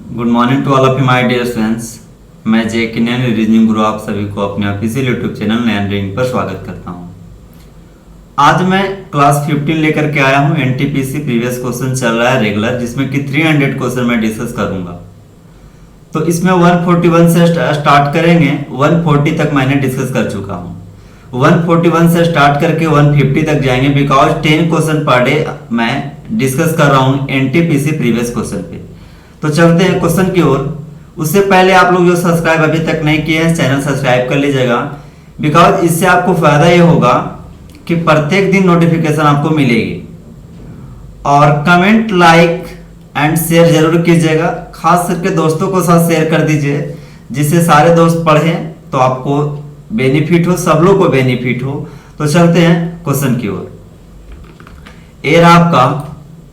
Good morning to all of you my dear friends. मैं J के नैन reasoning गुरु आप सभी को अपने ऑफिशियल यूट्यूब चैनल नैन रीडिंग पर स्वागत करता हूं। आज मैं क्लास 15 लेकर के आया हूं। एनटीपीसी प्रीवियस क्वेश्चन चल रहा है रेगुलर, जिसमें कि 300 क्वेश्चन मैं डिस्कस करूंगा। तो इसमें 141 से स्टार्ट करेंगे। 140 तक मैंने डिस्कस कर चुका हूँ। 141 से स्टार्ट करके 150 तक जाएंगे, बिकॉज 10 क्वेश्चन पर डे मैं डिस्कस कर रहा हूँ एनटीपीसी प्रीवियस क्वेश्चन पे। तो चलते हैं क्वेश्चन की ओर। उससे पहले आप लोग जो सब्सक्राइब अभी तक नहीं किए हैं, चैनल सब्सक्राइब कर लीजिएगा, बिकॉज इससे आपको फायदा ये होगा कि प्रत्येक दिन नोटिफिकेशन आपको मिलेगी। और कमेंट, लाइक एंड शेयर जरूर कीजिएगा, खास करके दोस्तों को साथ शेयर कर दीजिए, जिससे सारे दोस्त पढ़ें तो आपको बेनिफिट हो, सब लोग को बेनिफिट हो। तो चलते हैं क्वेश्चन की ओर। ये रहा आपका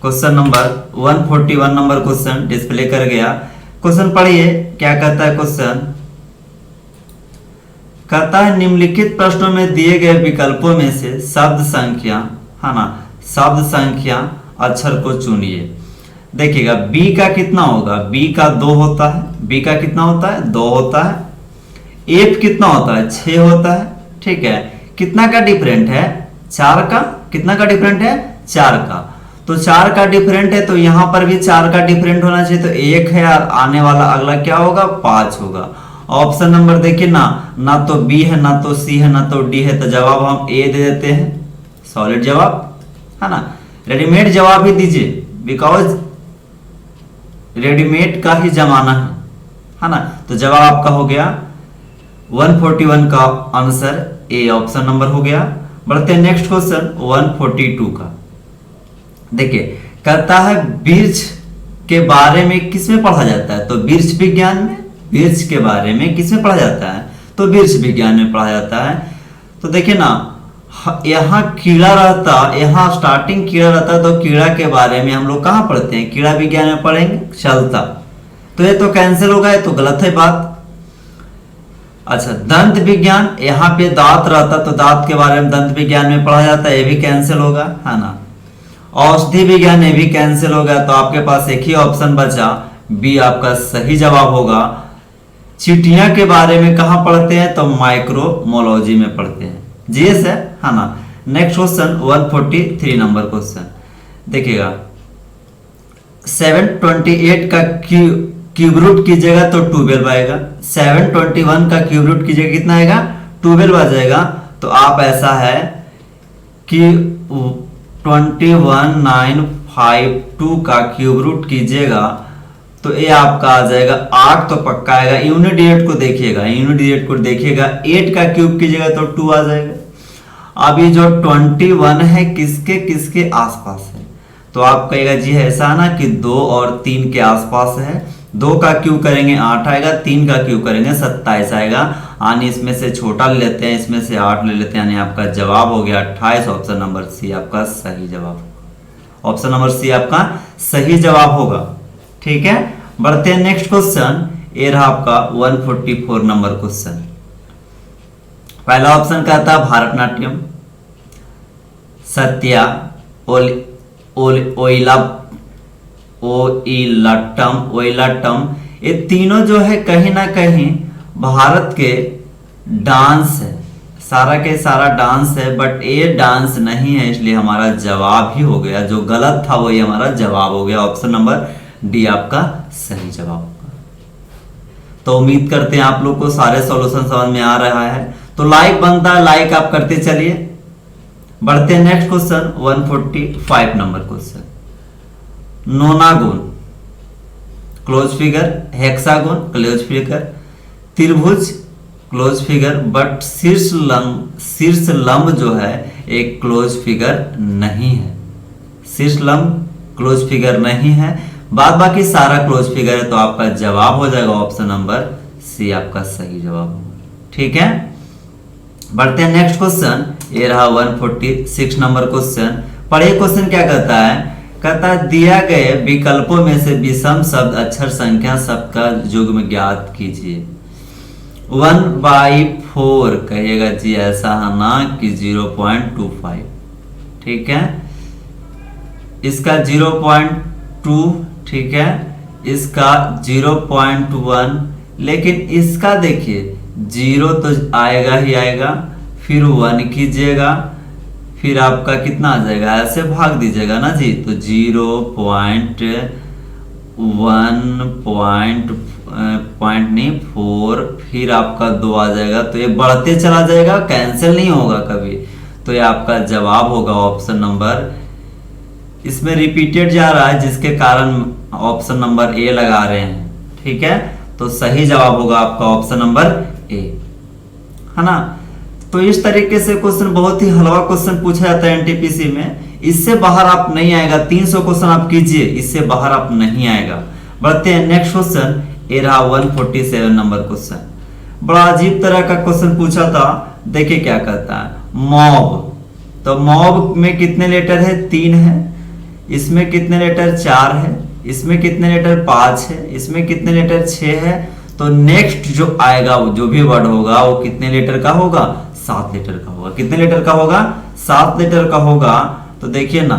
question number 141 number question display कर गया। क्वेश्चन पढ़िए क्या कहता है। क्वेश्चन कहता है निम्नलिखित प्रश्नों में दिए गए विकल्पों में से शब्द संख्या, है ना, शब्द संख्या अक्षर को चुनिए। देखिएगा बी का कितना होगा, बी का 2 होता है, बी का कितना होता है 2 होता है। एफ कितना होता है 6 होता है, ठीक है। कितना का डिफरेंट है 4 का, कितना का डिफरेंट है 4 का। तो 4 का डिफरेंट है तो यहां पर भी 4 का डिफरेंट होना चाहिए, तो 1 है और आने वाला अगला क्या होगा 5 होगा। ऑप्शन नंबर देखिए ना तो बी है, ना तो सी है, ना तो डी है, तो जवाब हम ए दे देते हैं, सॉलिड जवाब, है ना। रेडीमेड जवाब ही दीजिए, बिकॉज रेडीमेड का ही जमाना है ना। तो जवाब आपका हो गया 141 का आंसर ए ऑप्शन नंबर हो गया। बढ़ते हैं नेक्स्ट क्वेश्चन 142 का। देखिए कहता है वृक्ष के बारे में किसमें पढ़ा जाता है, तो वृक्ष विज्ञान में। वृक्ष के बारे में किसमें पढ़ा जाता है, तो वृक्ष विज्ञान में पढ़ा जाता है। तो देखिए ना, यहाँ कीड़ा रहता, यहाँ स्टार्टिंग कीड़ा रहता, तो कीड़ा के बारे में हम लोग कहाँ पढ़ते हैं, कीड़ा विज्ञान में पढ़ेंगे चलता। तो ये तो कैंसिल होगा, ये तो गलत है बात। अच्छा, दंत विज्ञान, यहाँ पे दांत रहता तो दांत के बारे में दंत विज्ञान में पढ़ा जाता है, ये भी कैंसिल होगा, है ना। औषधि विज्ञान ये भी कैंसिल हो गया, तो आपके पास एक ही ऑप्शन बचा, बी आपका सही जवाब होगा। चींटियां के बारे में कहां पढ़ते हैं, तो माइक्रोमोलॉजी में पढ़ते हैं, जीएस है ना। नेक्स्ट क्वेश्चन 143 नंबर क्वेश्चन देखिएगा। 728 का क्यूब रूट कीजिएगा तो 12 आएगा। 721 का क्यूब रूट कीजिएगा कितना आएगा 12 आ जाएगा। तो आप ऐसा है कि 21952 का क्यूब रूट कीजिएगा तो ये आपका आ जाएगा 8 तो पक्का आएगा। यूनिट डिजिट को देखिएगा, यूनिट डिजिट को देखिएगा, 8 का क्यूब कीजिएगा तो 2 आ जाएगा। अभी जो 21 है किसके किसके आसपास है, तो आप कहेगा जी ऐसा ना कि 2 और 3 के आसपास है। 2 का क्यूब करेंगे 8 आएगा, 3 का क्यूब करेंगे 27 आएगा। यानी इसमें से छोटा ले लेते हैं, इसमें से 8 ले लेते हैं, यानी आपका जवाब हो गया 28। ऑप्शन नंबर सी आपका सही जवाब, ऑप्शन नंबर सी आपका सही जवाब होगा, ठीक है। बढ़ते हैं नेक्स्ट क्वेश्चन। ये रहा आपका 144 नंबर क्वेश्चन। पहला ऑप्शन कहता है भारतनाट्यम, सत्या, ओइलाटम, ये तीनों जो है कहीं ना कहीं भारत के डांस है, सारा के सारा डांस है, बट ये डांस नहीं है, इसलिए हमारा जवाब ही हो गया, जो गलत था वही हमारा जवाब हो गया। ऑप्शन नंबर डी आपका सही जवाब होगा। तो उम्मीद करते हैं आप लोग को सारे सॉल्यूशन समझ में आ रहा है। तो लाइक बनता है, लाइक आप करते चलिए। बढ़ते हैं next question 145 number question. Nonagon, close figure, hexagon, close figure, त्रिभुज, क्लोज फिगर, बट शीर्ष लंब जो है एक क्लोज फिगर नहीं है। शीर्ष लंब क्लोज फिगर नहीं है, बाद बाकी सारा क्लोज फिगर है। तो आपका जवाब हो जाएगा ऑप्शन नंबर सी आपका सही जवाब होगा, ठीक है। बढ़ते हैं नेक्स्ट क्वेश्चन। ये रहा 146 नंबर क्वेश्चन। पढ़िए क्वेश्चन क्या कहता है। कहता है दिया गए विकल्पों में से विषम शब्द अक्षर संख्या सबका युग्म ज्ञात कीजिए। 1/4 कहिएगा जी, ऐसा है ना कि 0.25, ठीक है। इसका 0.2, ठीक है। इसका 0.1, लेकिन इसका देखिए 0 तो आएगा ही आएगा, फिर 1 कीजिएगा, फिर आपका कितना आ जाएगा, ऐसे भाग दीजिएगा ना जी, तो 0.4, फिर आपका 2 आ जाएगा, तो ये बढ़ते चला जाएगा, कैंसिल नहीं होगा कभी। तो ये आपका जवाब होगा ऑप्शन नंबर, इसमें रिपीटेड जा रहा है जिसके कारण ऑप्शन नंबर ए लगा रहे हैं, ठीक है। तो सही जवाब होगा आपका ऑप्शन नंबर ए, है ना। तो इस तरीके से क्वेश्चन, बहुत ही हलवा क्वेश्चन पूछा जाता है एनटीपीसी में, इससे बाहर आप नहीं आएगा। 300 क्वेश्चन आप कीजिए, इससे बाहर आप नहीं आएगा। बढ़ते हैं नेक्स्ट क्वेश्चन, ये रहा 147 नंबर क्वेश्चन। बड़ा अजीब तरह का क्वेश्चन पूछा था, देखिए क्या कहता है, मॉब। तो मॉब में कितने लेटर है, 3 है, इसमें कितने लेटर, 4 है, इसमें कितने लेटर, 5 है, इसमें कितने लेटर, 6 है। तो नेक्स्ट जो आएगा, जो भी वर्ड होगा वो कितने लेटर का होगा, 7 लेटर का होगा। कितने लेटर का होगा, 7 लेटर का होगा। तो देखिए ना,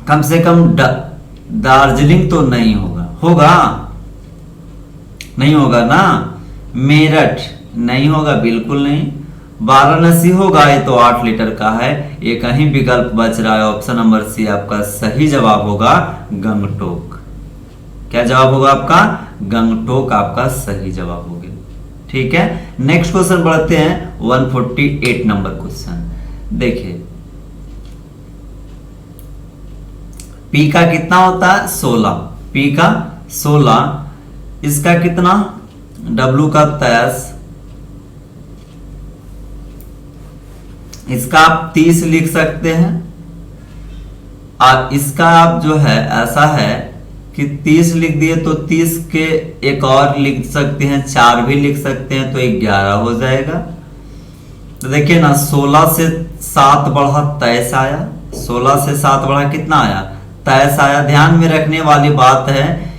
कम से कम दार्जिलिंग तो नहीं होगा, होगा नहीं होगा ना, मेरठ नहीं होगा, बिल्कुल नहीं, वाराणसी होगा, ये तो 8 लीटर का है। ये कहीं विकल्प बच रहा है, ऑप्शन नंबर सी आपका सही जवाब होगा गंगटोक। क्या जवाब होगा आपका, गंगटोक आपका सही जवाब होगा, ठीक है। नेक्स्ट क्वेश्चन बढ़ते हैं 148 नंबर क्वेश्चन। देखिए पी का कितना होता है, 16, पी का 16, इसका कितना, डब्लू का 23, इसका आप 30 लिख सकते हैं, और इसका आप जो है ऐसा है कि 30 लिख दिए तो 30 के एक और लिख सकते हैं, 4 भी लिख सकते हैं, तो 11 हो जाएगा। तो देखिए ना, 16 से 7 बढ़ा 23 आया, 16 से 7 बढ़ा कितना आया, 23 आया। ध्यान में रखने वाली बात है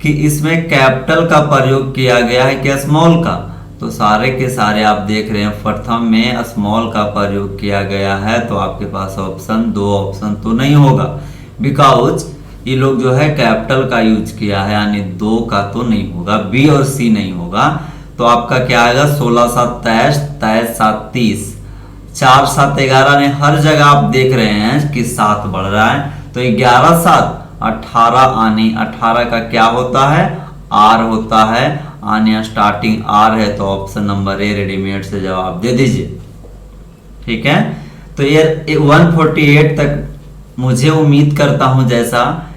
कि इसमें कैपिटल का प्रयोग किया गया है कि स्मॉल का, तो सारे के सारे आप देख रहे हैं प्रथम में स्मॉल का प्रयोग किया गया है। तो आपके पास ऑप्शन 2 ऑप्शन तो नहीं होगा, बिकॉज ये लोग जो है कैपिटल का यूज किया है, यानी 2 का तो नहीं होगा, बी और सी नहीं होगा। तो आपका क्या आएगा, 16 7 23, 23 7 30, 4 7 11 ने हर जगह आप देख रहे हैं कि 7 बढ़ रहा है। तो 11 7 18 आने, 18 का क्या होता है, आर होता है, आने स्टार्टिंग आर है। तो ऑप्शन नंबर ए रेडीमेड से जवाब दे दीजिए, ठीक है। तो ये 148 तक मुझे उम्मीद करता हूं, जैसा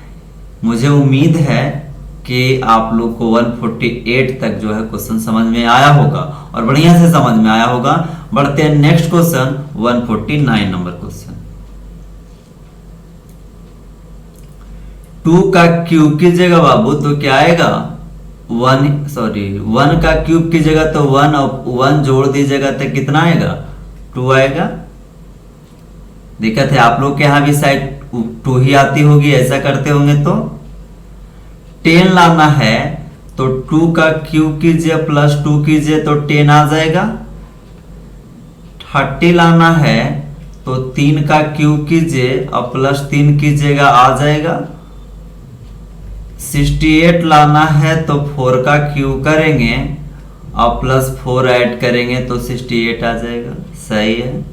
मुझे उम्मीद है कि आप लोग को 148 तक जो है क्वेश्चन समझ में आया होगा और बढ़िया से समझ में आया होगा। बढ़ते हैं नेक्स्ट क्वेश्चन 149 नंबर क्वेश्चन। 2 का क्यूब कीजिएगा बाबू तो क्या आएगा, 1 का क्यूब कीजिएगा तो 1 और 1 जोड़ दीजिएगा तो कितना आएगा, 2 आएगा। दिक्कत है आप लोग के यहाँ भी शायद 2 ही आती होगी, ऐसा करते होंगे। तो 10 लाना है तो 2 का क्यूब कीजिए प्लस 2 कीजिए तो 10 आ जाएगा। 30 लाना है तो 3 का क्यूब कीजिए और प्लस 3 कीजिएगा, आ जाएगा। 68 लाना है तो 4 का क्यूब करेंगे और प्लस 4 ऐड करेंगे तो 68 आ जाएगा, सही है।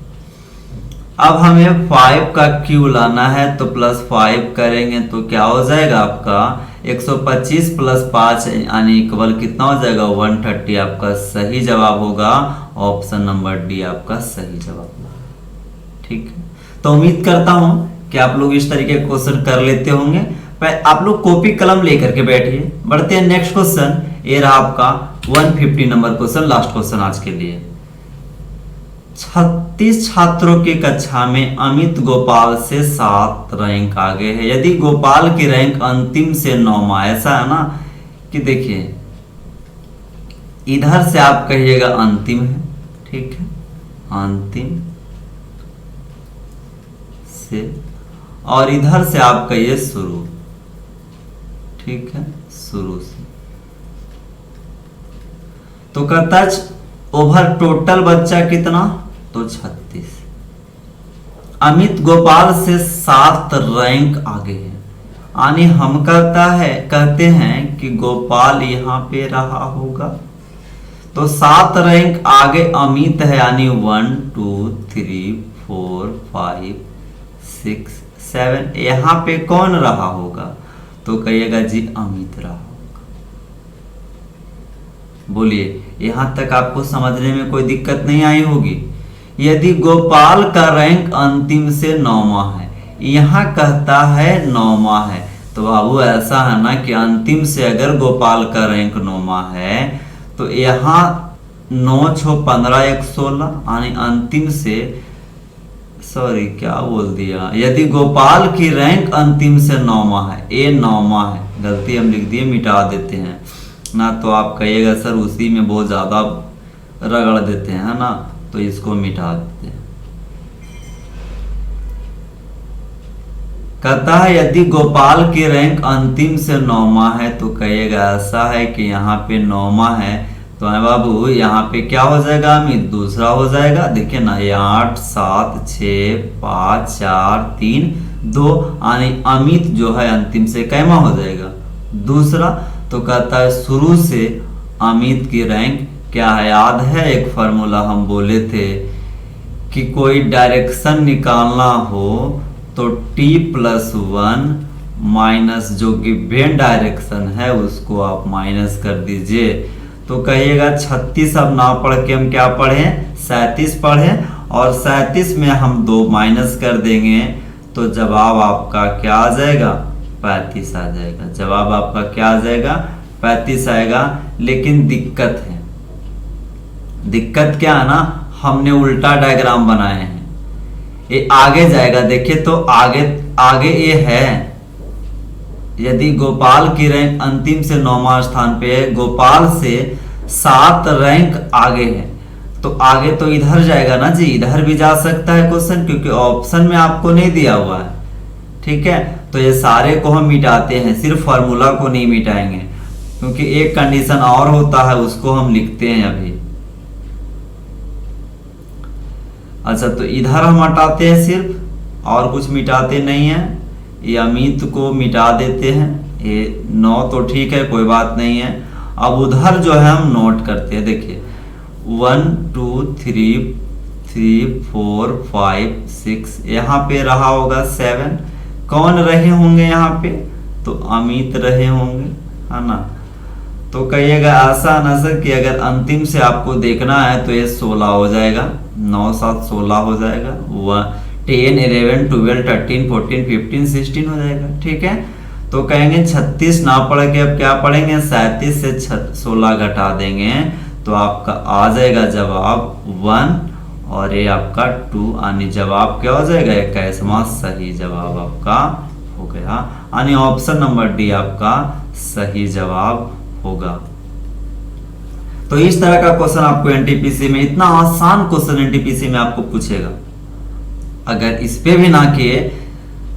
अब हमें 5 का क्यूब लाना है तो प्लस 5 करेंगे तो क्या हो जाएगा आपका 125 प्लस 5 यानी इक्वल कितना हो जाएगा, 130 आपका सही जवाब होगा। ऑप्शन नंबर डी आपका सही जवाब होगा, ठीक है। तो उम्मीद करता हूं कि आप लोग इस तरीके के क्वेश्चन कर लेते होंगे। पर आप लोग कॉपी कलम लेकर के बैठिए। बढ़ते हैं नेक्स्ट क्वेश्चन, ये रहा आपका 150 नंबर क्वेश्चन, लास्ट क्वेश्चन आज के लिए। 36 छात्रों की कक्षा में अमित गोपाल से 7 रैंक आगे है। यदि गोपाल की रैंक अंतिम से 9वां, ऐसा है ना कि देखिए इधर से आप कहिएगा अंतिम है, ठीक है, अंतिम से, और इधर से आप कहिए शुरू, ठीक है, शुरू से। तो कहता है ओवर टोटल बच्चा कितना, तो 36। अमित गोपाल से 7 रैंक आगे है। यानी हम कहते हैं कि गोपाल यहाँ पे रहा होगा। तो 7 रैंक आगे अमित है, यानी 1 2 3 4 5 6 7 यहाँ पे कौन रहा होगा? तो कहिएगा जी अमित रहा होगा। बोलिए, यहां तक आपको समझने में कोई दिक्कत नहीं आई होगी। यदि गोपाल का रैंक अंतिम से 9वां है, यहां कहता है 9वां है, तो बाबू ऐसा है ना कि अंतिम से अगर गोपाल का रैंक 9वां है तो यहाँ 9 6 15 1 16, यानी अंतिम से, सॉरी क्या बोल दिया, यदि गोपाल की रैंक अंतिम से 9वां है, ए 9वां है, गलती हम लिख दिए, मिटा देते हैं ना। तो आप कहिएगा सर उसी में बहुत ज्यादा रगड़ देते हैं ना, तो इसको मिटा देते हैं। कहता है यदि गोपाल की रैंक अंतिम से 9वां है, तो कहिएगा ऐसा है कि यहाँ पे 9वां है, तो है बाबू यहाँ पे क्या हो जाएगा अमित? दूसरा हो जाएगा। देखिए ना, ये 8 7 6 5 4 3 2, यानी अमित जो है अंतिम से कैमा हो जाएगा? दूसरा। तो कहता है शुरू से अमित की रैंक क्या है? याद है एक फॉर्मूला हम बोले थे कि कोई डायरेक्शन निकालना हो तो t+1 माइनस जो गिवन डायरेक्शन है उसको आप माइनस कर दीजिए। तो कहिएगा 36 अब ना पढ़ के हम क्या पढ़े? 37 पढ़े, और 37 में हम 2 माइनस कर देंगे तो जवाब आपका क्या आ जाएगा? 35 आ जाएगा। जवाब आपका क्या आ जाएगा? 35 आएगा। लेकिन दिक्कत है, दिक्कत क्या है ना, हमने उल्टा डायग्राम बनाए हैं, ये आगे जाएगा। देखिए तो आगे ये है, यदि गोपाल की रैंक अंतिम से 9वां स्थान पे है, गोपाल से 7 रैंक आगे है, तो आगे तो इधर जाएगा ना जी, इधर भी जा सकता है क्वेश्चन, क्योंकि ऑप्शन में आपको नहीं दिया हुआ है। ठीक है, तो ये सारे को हम मिटाते हैं, सिर्फ फॉर्मूला को नहीं मिटाएंगे, क्योंकि एक कंडीशन और होता है उसको हम लिखते हैं अभी। अच्छा, तो इधर हम हटाते हैं सिर्फ, और कुछ मिटाते नहीं है। ये अमित को मिटा देते हैं, ये 9 तो ठीक है, कोई बात नहीं है। अब उधर जो है हम नोट करते हैं। देखिए 1 2 3 4 5 6, यहाँ पे रहा होगा 7। कौन रहे होंगे यहाँ पे? तो अमित रहे होंगे, है ना। तो कहिएगा ऐसा ना सर कि अगर अंतिम से आपको देखना है तो ये 16 हो जाएगा, 9 7 16 हो जाएगा, 10 11 12 13 14 15 16 हो जाएगा। ठीक है, तो कहेंगे 36 ना पढ़ के अब क्या पढ़ेंगे? 37 से 16 घटा देंगे तो आपका आ जाएगा जवाब 1, और ये आपका 2, यानी जवाब क्या हो जाएगा? 21वां सही जवाब आपका हो गया, यानी ऑप्शन नंबर डी आपका सही जवाब होगा। तो इस तरह का क्वेश्चन आपको एनटीपीसी में, इतना आसान क्वेश्चन एनटीपीसी में आपको पूछेगा। अगर इस पे भी ना किए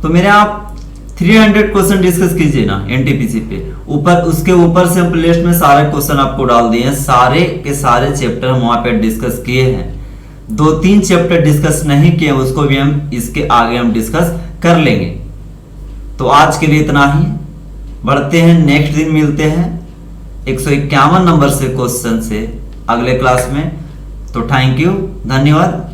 तो मेरे आप 300 क्वेश्चन डिस्कस कीजिए ना एनटीपीसी पे, ऊपर उसके ऊपर से हम प्लेलिस्ट में सारे क्वेश्चन आपको डाल दिए हैं, सारे के सारे चैप्टर हम वहां पे डिस्कस किए हैं। 2-3 चैप्टर डिस्कस नहीं किए, उसको भी हम इसके आगे हम डिस्कस कर लेंगे। तो आज के लिए इतना ही, बढ़ते हैं, नेक्स्ट दिन मिलते हैं 151 नंबर से क्वेश्चन से अगले क्लास में। तो थैंक यू, धन्यवाद।